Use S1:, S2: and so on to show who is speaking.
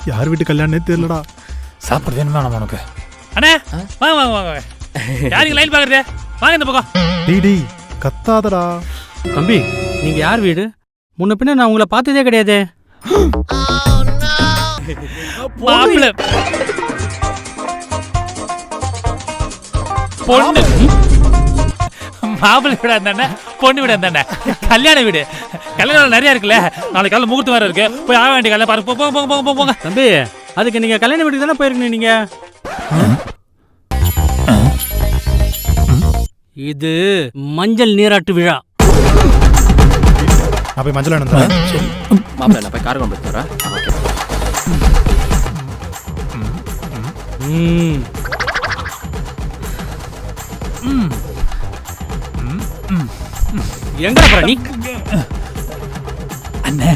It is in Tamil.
S1: யார் வீட்டு கல்யாணமே தெரியலடா.
S2: சாப்பிட வேணுமா நம்ம உனக்கு?
S3: அண்ணே வாங்க வாங்க வாங்க. யாருக்கு லைன் பாக்குறது? வாங்க இந்த பக்கம்.
S1: டிடி கத்தாதடா.
S4: தம்பி, நீங்க யார் வீடு? முன்ன பின்ன நான் உங்களை பார்த்ததே கிடையாது.
S3: மாப்பிள்ள பொண்ணு மாப்பிள்ளை வீடு இருந்தானே, பொண்ணு வீடு இருந்தானே, கல்யாண வீடு. கல்யாணம் நிறைய இருக்குல்ல, நாளைக்கு காலையில் முகூர்த்தம் வேற இருக்கு. போய் ஆக வேண்டிய கல்யாணம் பாருங்க. போங்க போங்க போங்க போங்க.
S4: தம்பி, அதுக்கு நீங்க கல்யாண வீட்டுக்கு தானே போயிருக்கீங்க. நீங்க இது மஞ்சள் நீராட்டு விழா.
S1: நான் போய் மஞ்சள் அண்ணன்
S5: மாப்பிள்ள நான் போய் கார் கொண்டு போய் தரேன்.
S4: எங்க போற நீ?
S2: அண்ணே